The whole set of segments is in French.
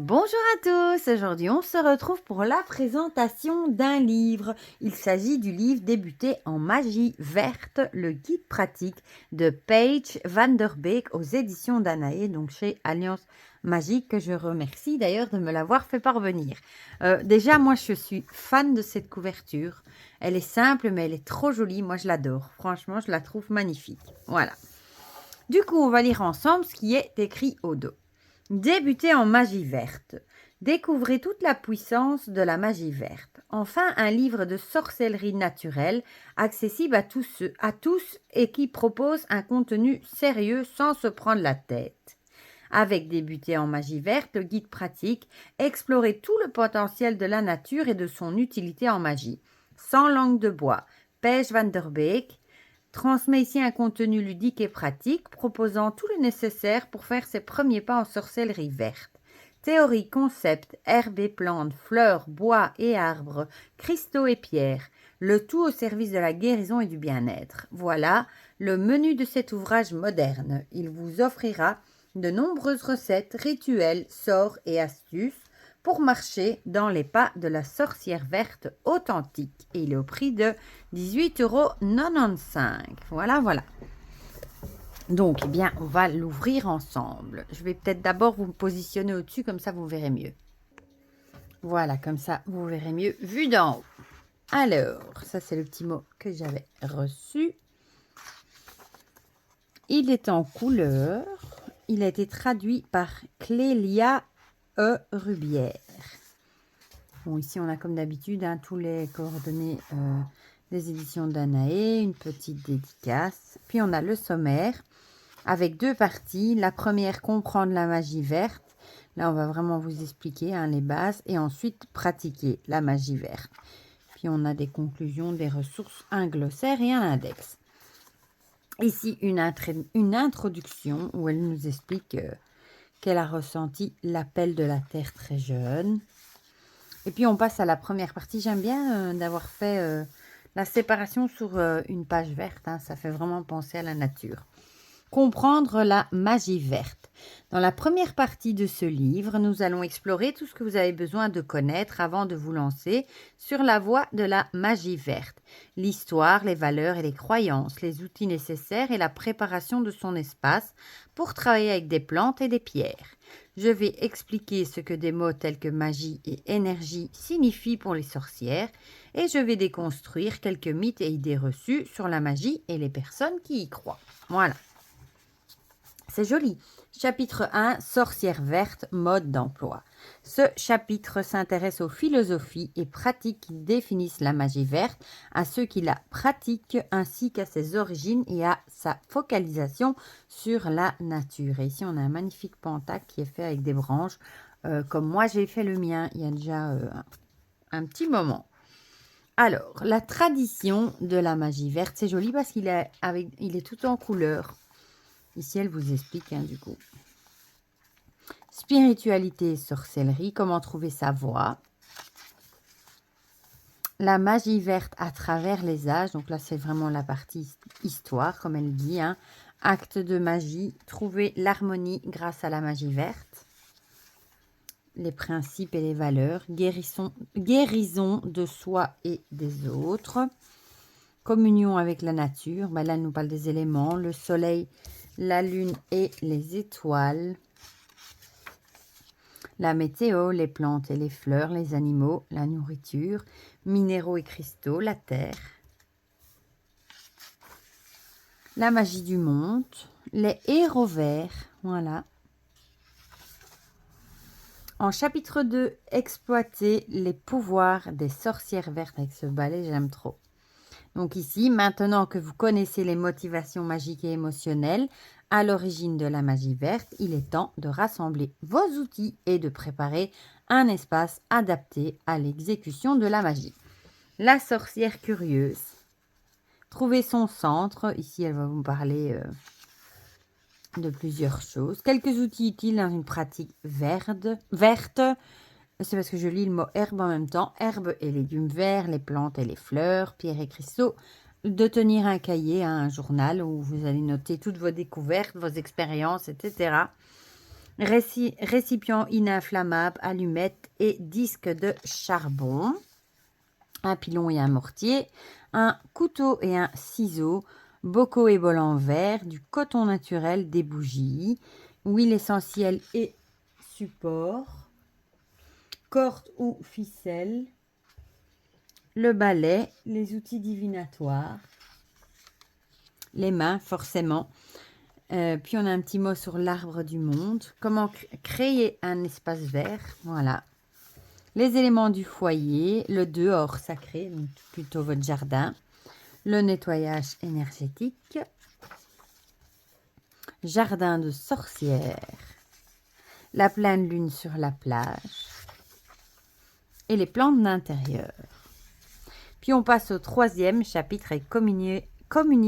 Bonjour à tous, aujourd'hui on se retrouve pour la présentation d'un livre. Il s'agit du livre Débuter en magie verte, le guide pratique de Paige Van Der Beek aux éditions Danae, donc chez Alliance Magique, que je remercie d'ailleurs de me l'avoir fait parvenir. Déjà moi je suis fan de cette couverture, elle est simple mais elle est trop jolie, moi je l'adore, franchement je la trouve magnifique. Voilà. Du coup on va lire ensemble ce qui est écrit au dos. Débutez en magie verte. Découvrez toute la puissance de la magie verte. Enfin, un livre de sorcellerie naturelle, accessible à tous et qui propose un contenu sérieux sans se prendre la tête. Avec Débuter en magie verte, le guide pratique, explorez tout le potentiel de la nature et de son utilité en magie. Sans langue de bois, Paige Van Der Beek transmet ici un contenu ludique et pratique, proposant tout le nécessaire pour faire ses premiers pas en sorcellerie verte. Théorie, concept, herbes et plantes, fleurs, bois et arbres, cristaux et pierres, le tout au service de la guérison et du bien-être. Voilà le menu de cet ouvrage moderne. Il vous offrira de nombreuses recettes, rituels, sorts et astuces pour marcher dans les pas de la sorcière verte authentique. Et il est au prix de 18,95 €. Voilà, voilà. Donc, eh bien, on va l'ouvrir ensemble. Je vais peut-être d'abord vous positionner au-dessus, comme ça vous verrez mieux. Voilà, comme ça vous verrez mieux vu d'en haut. Alors, ça c'est le petit mot que j'avais reçu. Il est en couleur. Il a été traduit par Clélia Rubière. Bon, ici, on a comme d'habitude tous les coordonnées des éditions Danae, une petite dédicace. Puis, on a le sommaire avec deux parties. La première, comprendre la magie verte. Là, on va vraiment vous expliquer les bases. Et ensuite, pratiquer la magie verte. Puis, on a des conclusions, des ressources, un glossaire et un index. Ici, une introduction où elle nous explique qu'elle a ressenti l'appel de la Terre très jeune. Et puis, on passe à la première partie. J'aime bien d'avoir fait la séparation sur une page verte. Ça fait vraiment penser à la nature. Comprendre la magie verte. Dans la première partie de ce livre, nous allons explorer tout ce que vous avez besoin de connaître avant de vous lancer sur la voie de la magie verte. L'histoire, les valeurs et les croyances, les outils nécessaires et la préparation de son espace pour travailler avec des plantes et des pierres. Je vais expliquer ce que des mots tels que magie et énergie signifient pour les sorcières et je vais déconstruire quelques mythes et idées reçues sur la magie et les personnes qui y croient. Voilà. C'est joli. Chapitre 1, Sorcière verte, mode d'emploi. Ce chapitre s'intéresse aux philosophies et pratiques qui définissent la magie verte, à ceux qui la pratiquent ainsi qu'à ses origines et à sa focalisation sur la nature. Et ici, on a un magnifique pentacle qui est fait avec des branches, comme moi j'ai fait le mien il y a déjà un petit moment. Alors, la tradition de la magie verte, c'est joli parce qu'il est tout en couleur. Ici, elle vous explique, du coup. Spiritualité et sorcellerie, comment trouver sa voie. La magie verte à travers les âges. Donc là, c'est vraiment la partie histoire, comme elle dit. Acte de magie, trouver l'harmonie grâce à la magie verte. Les principes et les valeurs. Guérison de soi et des autres. Communion avec la nature. Là, elle nous parle des éléments. Le soleil, la lune et les étoiles. La météo, les plantes et les fleurs, les animaux, la nourriture, minéraux et cristaux, la terre. La magie du monde, les héros verts, voilà. En chapitre 2, exploiter les pouvoirs des sorcières vertes avec ce balai, j'aime trop. Donc ici, maintenant que vous connaissez les motivations magiques et émotionnelles à l'origine de la magie verte, il est temps de rassembler vos outils et de préparer un espace adapté à l'exécution de la magie. La sorcière curieuse. Trouver son centre. Ici, elle va vous parler de plusieurs choses. Quelques outils utiles dans une pratique verte. C'est parce que je lis le mot herbe en même temps. Herbes et légumes verts, les plantes et les fleurs, pierres et cristaux. De tenir un cahier, un journal où vous allez noter toutes vos découvertes, vos expériences, etc. récipient ininflammable, allumette et disque de charbon, un pilon et un mortier, un couteau et un ciseau, bocaux et bol en verre, du coton naturel, des bougies, huile essentielle et support, corde ou ficelle, le balai, les outils divinatoires, les mains forcément. Puis on a un petit mot sur l'arbre du monde. Comment créer un espace vert. Voilà. Les éléments du foyer, le dehors sacré, donc plutôt votre jardin. Le nettoyage énergétique. Jardin de sorcière. La pleine lune sur la plage. Et les plantes d'intérieur. Puis on passe au 3e chapitre et communier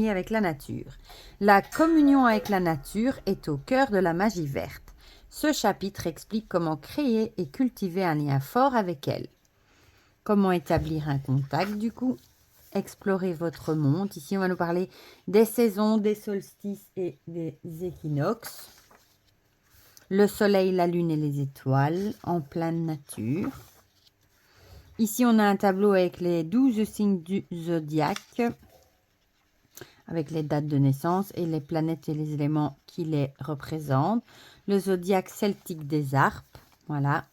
avec la nature. La communion avec la nature est au cœur de la magie verte. Ce chapitre explique comment créer et cultiver un lien fort avec elle. Comment établir un contact du coup. Explorer votre monde. Ici on va nous parler des saisons, des solstices et des équinoxes. Le soleil, la lune et les étoiles en pleine nature. Ici on a un tableau avec les 12 signes du zodiaque, avec les dates de naissance et les planètes et les éléments qui les représentent. Le zodiaque celtique des Arpes, voilà,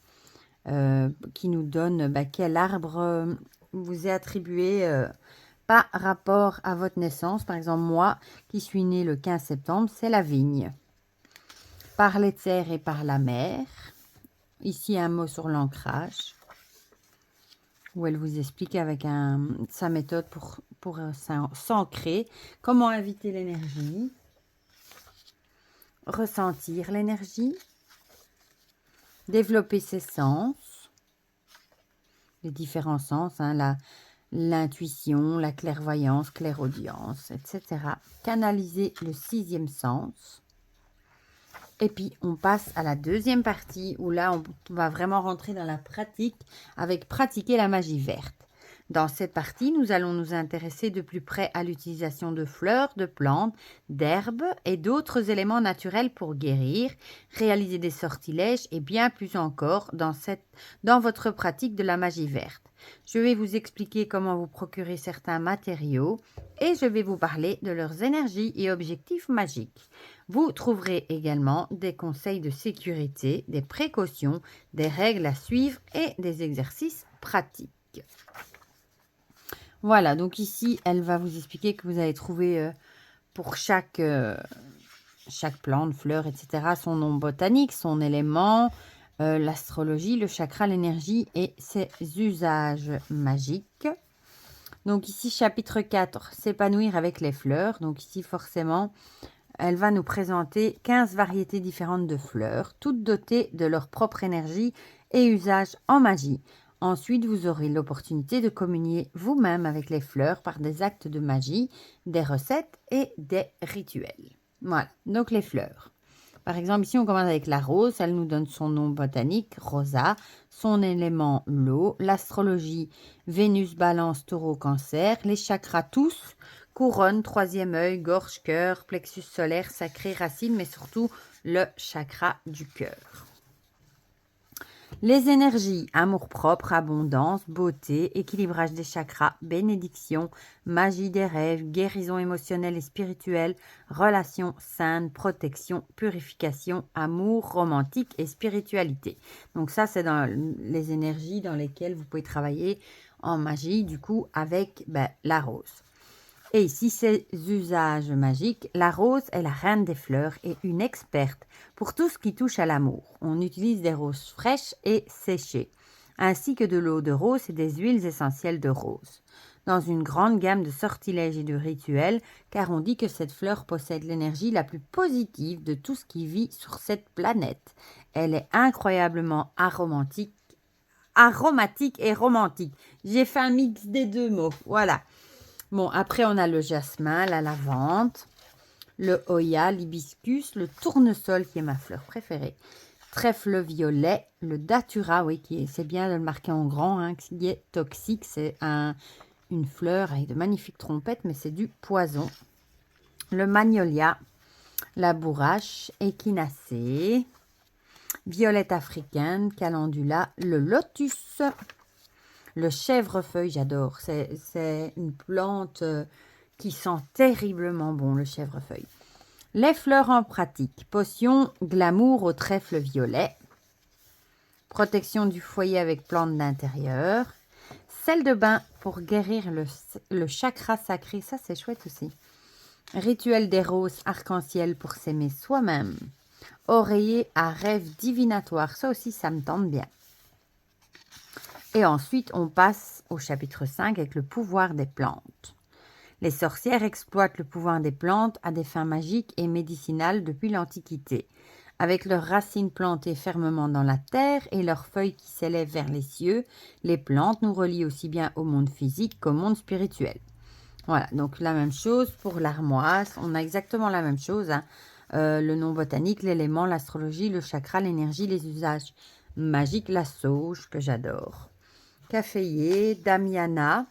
qui nous donne quel arbre vous est attribué par rapport à votre naissance. Par exemple, moi, qui suis née le 15 septembre, c'est la vigne. Par les terres et par la mer. Ici, un mot sur l'ancrage, où elle vous explique avec sa méthode pour s'ancrer, comment inviter l'énergie, ressentir l'énergie, développer ses sens, les différents sens, l'intuition, la clairvoyance, clairaudience, etc. Canaliser le 6e sens. Et puis, on passe à la 2e partie où là, on va vraiment rentrer dans la pratique avec pratiquer la magie verte. Dans cette partie, nous allons nous intéresser de plus près à l'utilisation de fleurs, de plantes, d'herbes et d'autres éléments naturels pour guérir, réaliser des sortilèges et bien plus encore dans votre pratique de la magie verte. Je vais vous expliquer comment vous procurer certains matériaux et je vais vous parler de leurs énergies et objectifs magiques. Vous trouverez également des conseils de sécurité, des précautions, des règles à suivre et des exercices pratiques. Voilà, donc ici, elle va vous expliquer que vous allez trouver pour chaque plante, fleur, etc., son nom botanique, son élément, l'astrologie, le chakra, l'énergie et ses usages magiques. Donc ici, chapitre 4, s'épanouir avec les fleurs. Donc ici, forcément, elle va nous présenter 15 variétés différentes de fleurs, toutes dotées de leur propre énergie et usage en magie. Ensuite, vous aurez l'opportunité de communier vous-même avec les fleurs par des actes de magie, des recettes et des rituels. Voilà, donc les fleurs. Par exemple, ici, on commence avec la rose. Elle nous donne son nom botanique, rosa, son élément, l'eau, l'astrologie, Vénus, balance, taureau, cancer, les chakras tous, couronne, 3e œil, gorge, cœur, plexus solaire, sacré, racine, mais surtout le chakra du cœur. Les énergies, amour-propre, abondance, beauté, équilibrage des chakras, bénédiction, magie des rêves, guérison émotionnelle et spirituelle, relations saines, protection, purification, amour, romantique et spiritualité. Donc ça, c'est dans les énergies dans lesquelles vous pouvez travailler en magie, du coup, avec la rose. Et ici, ces usages magiques, la rose est la reine des fleurs et une experte pour tout ce qui touche à l'amour. On utilise des roses fraîches et séchées, ainsi que de l'eau de rose et des huiles essentielles de rose, dans une grande gamme de sortilèges et de rituels, car on dit que cette fleur possède l'énergie la plus positive de tout ce qui vit sur cette planète. Elle est incroyablement aromatique et romantique. J'ai fait un mix des deux mots, voilà. Bon, après, on a le jasmin, la lavande, le hoya, l'hibiscus, le tournesol, qui est ma fleur préférée, trèfle violet, le datura, oui, c'est bien de le marquer en grand, qui est toxique. C'est une fleur avec de magnifiques trompettes, mais c'est du poison. Le magnolia, la bourrache, échinacée, violette africaine, calendula, le lotus, le chèvrefeuille, j'adore. C'est une plante qui sent terriblement bon, le chèvrefeuille. Les fleurs en pratique. Potion glamour au trèfle violet. Protection du foyer avec plantes d'intérieur. Sel de bain pour guérir le chakra sacré. Ça, c'est chouette aussi. Rituel des roses arc-en-ciel pour s'aimer soi-même. Oreiller à rêve divinatoire. Ça aussi, ça me tente bien. Et ensuite, on passe au chapitre 5 avec le pouvoir des plantes. Les sorcières exploitent le pouvoir des plantes à des fins magiques et médicinales depuis l'Antiquité. Avec leurs racines plantées fermement dans la terre et leurs feuilles qui s'élèvent vers les cieux, les plantes nous relient aussi bien au monde physique qu'au monde spirituel. Voilà, donc la même chose pour l'armoise. On a exactement la même chose. Hein. Le nom botanique, l'élément, l'astrologie, le chakra, l'énergie, les usages magiques, la sauge que j'adore. Caféier, Damiana,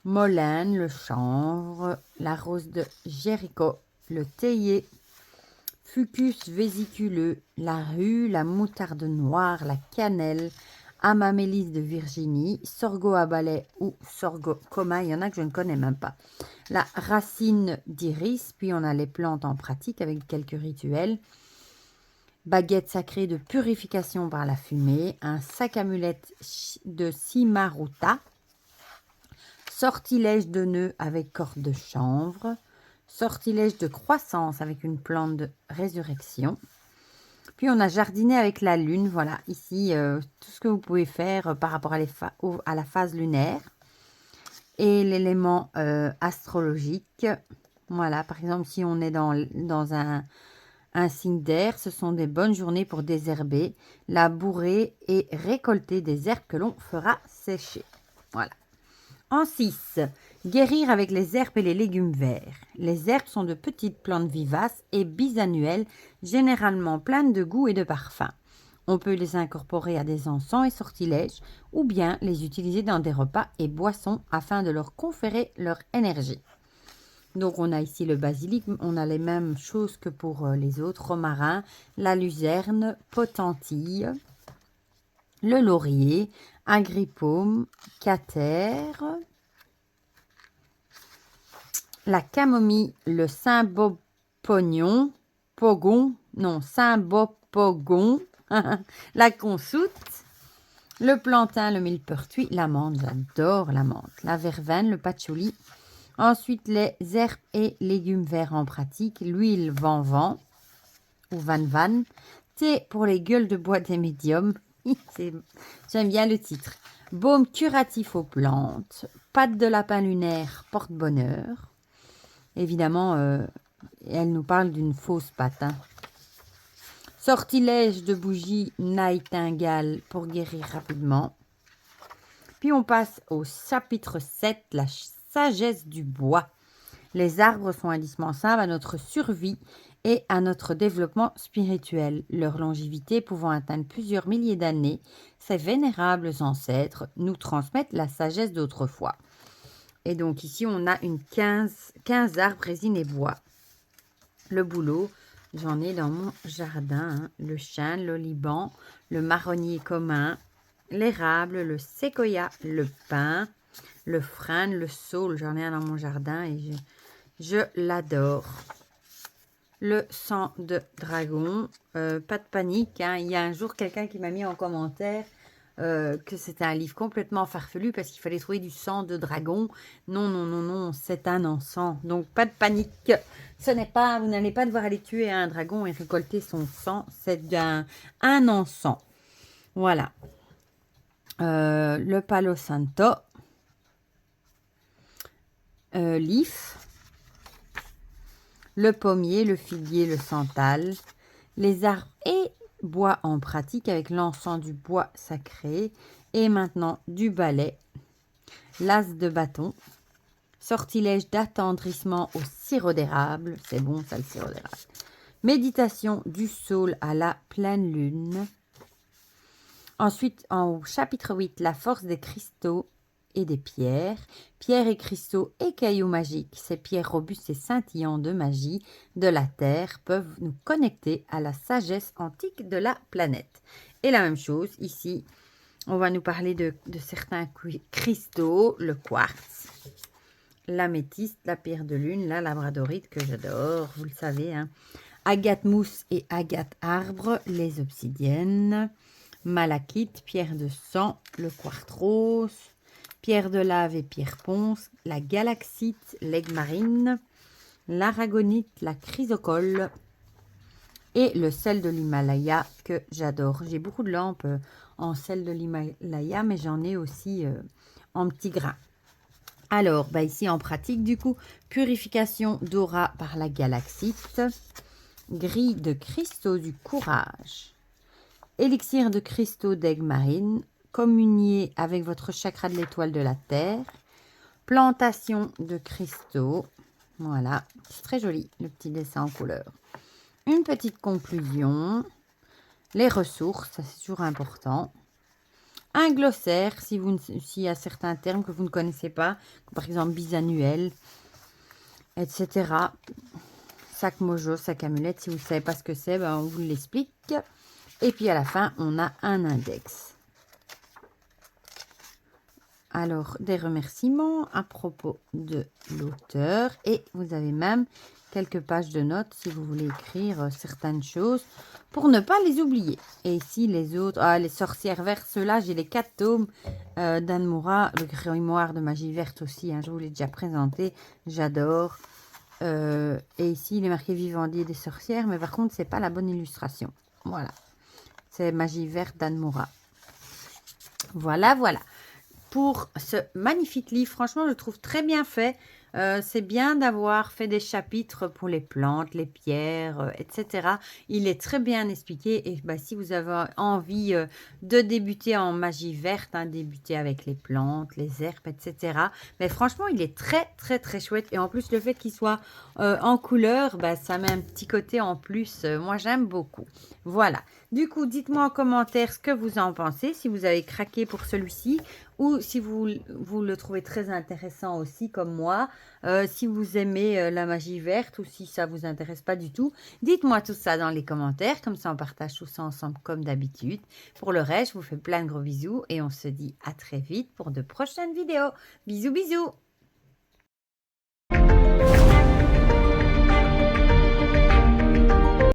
Molène, le chanvre, la rose de Jéricho, le théier, Fucus vésiculeux, la rue, la moutarde noire, la cannelle, Amamélis de Virginie, Sorgho à balai ou Sorgho coma, il y en a que je ne connais même pas. La racine d'iris, puis on a les plantes en pratique avec quelques rituels. Baguette sacrée de purification par la fumée, un sac amulette de Simaruta, sortilège de nœud avec corde de chanvre, sortilège de croissance avec une plante de résurrection. Puis on a jardiné avec la lune, voilà, ici, tout ce que vous pouvez faire par rapport à la phase lunaire. Et l'élément astrologique, voilà, par exemple, si on est dans un signe d'air, ce sont des bonnes journées pour désherber, labourer et récolter des herbes que l'on fera sécher. Voilà. En 6, guérir avec les herbes et les légumes verts. Les herbes sont de petites plantes vivaces et bisannuelles, généralement pleines de goût et de parfum. On peut les incorporer à des encens et sortilèges ou bien les utiliser dans des repas et boissons afin de leur conférer leur énergie. Donc, on a ici le basilic, on a les mêmes choses que pour les autres, romarin, la luzerne, potentille, le laurier, agripaume, catère, la camomille, le Saint-Bopogon, la consoute, le plantain, le millepertuis, la menthe, j'adore la menthe, la verveine, le patchouli. Ensuite, les herbes et légumes verts en pratique, l'huile van-van ou van-van, thé pour les gueules de bois des médiums, j'aime bien le titre, baume curatif aux plantes, pâte de lapin lunaire porte-bonheur. Évidemment, elle nous parle d'une fausse pâte. Hein. Sortilège de bougie nightingale pour guérir rapidement. Puis on passe au chapitre 7, la sagesse du bois. Les arbres sont indispensables à notre survie et à notre développement spirituel. Leur longévité pouvant atteindre plusieurs milliers d'années, ces vénérables ancêtres nous transmettent la sagesse d'autrefois. Et donc ici, on a 15 arbres, résine et bois. Le bouleau, j'en ai dans mon jardin. Hein. Le chêne, l'oliban, le marronnier commun, l'érable, le séquoia, le pin, le frêne, le saule, j'en ai un dans mon jardin et je l'adore. Le sang de dragon, pas de panique. Hein. Il y a un jour quelqu'un qui m'a mis en commentaire que c'était un livre complètement farfelu parce qu'il fallait trouver du sang de dragon. Non, c'est un encens. Donc pas de panique. Ce n'est pas, vous n'allez pas devoir aller tuer un dragon et récolter son sang. C'est un encens. Voilà. Le palo santo. L'if, le pommier, le figuier, le santal, les arbres et bois en pratique avec l'encens du bois sacré et maintenant du balai, l'as de bâton, sortilège d'attendrissement au sirop d'érable, c'est bon ça le sirop d'érable, méditation du saule à la pleine lune. Ensuite, en chapitre 8, la force des cristaux et des pierres. Pierres et cristaux et cailloux magiques, ces pierres robustes et scintillantes de magie de la Terre peuvent nous connecter à la sagesse antique de la planète. Et la même chose ici, on va nous parler de certains cristaux, le quartz, l'améthyste, la pierre de lune, la labradorite que j'adore, vous le savez, hein. Agate mousse et agate arbre, les obsidiennes, malachite, pierre de sang, le quartz rose, pierre de lave et pierre ponce, la galaxite, l'aigle marine, l'aragonite, la chrysocole et le sel de l'Himalaya que j'adore. J'ai beaucoup de lampes en sel de l'Himalaya, mais j'en ai aussi en petits grains. Alors, bah ici en pratique, du coup, purification d'aura par la galaxite, grille de cristaux du courage, élixir de cristaux d'aigle marine, communier avec votre chakra de l'étoile de la Terre, plantation de cristaux. Voilà, c'est très joli, le petit dessin en couleur. Une petite conclusion, les ressources, ça c'est toujours important. Un glossaire, s'il y a certains termes que vous ne connaissez pas, par exemple bisannuel, etc. Sac mojo, sac amulette, si vous ne savez pas ce que c'est, ben on vous l'explique. Et puis à la fin, on a un index. Alors, des remerciements à propos de l'auteur. Et vous avez même quelques pages de notes si vous voulez écrire certaines choses pour ne pas les oublier. Et ici, les autres, les sorcières vertes, ceux-là, j'ai les 4 tomes d'Anne Moura, le grimoire de magie verte aussi, hein, je vous l'ai déjà présenté, j'adore. Et ici, il est marqué Vivandier des sorcières, mais par contre, c'est pas la bonne illustration. Voilà, c'est Magie verte d'Anne Moura. Voilà, voilà. Pour ce magnifique livre, franchement, je le trouve très bien fait. C'est bien d'avoir fait des chapitres pour les plantes, les pierres, etc. Il est très bien expliqué. Et bah, si vous avez envie de débuter en magie verte, hein, débuter avec les plantes, les herbes, etc. Mais franchement, il est très, très, très chouette. Et en plus, le fait qu'il soit en couleur, bah, ça met un petit côté en plus. Moi, j'aime beaucoup. Voilà. Du coup, dites-moi en commentaire ce que vous en pensez, si vous avez craqué pour celui-ci ou si vous le trouvez très intéressant aussi comme moi. Si vous aimez la magie verte ou si ça ne vous intéresse pas du tout, dites-moi tout ça dans les commentaires, comme ça on partage tout ça ensemble comme d'habitude. Pour le reste, je vous fais plein de gros bisous et on se dit à très vite pour de prochaines vidéos. Bisous, bisous!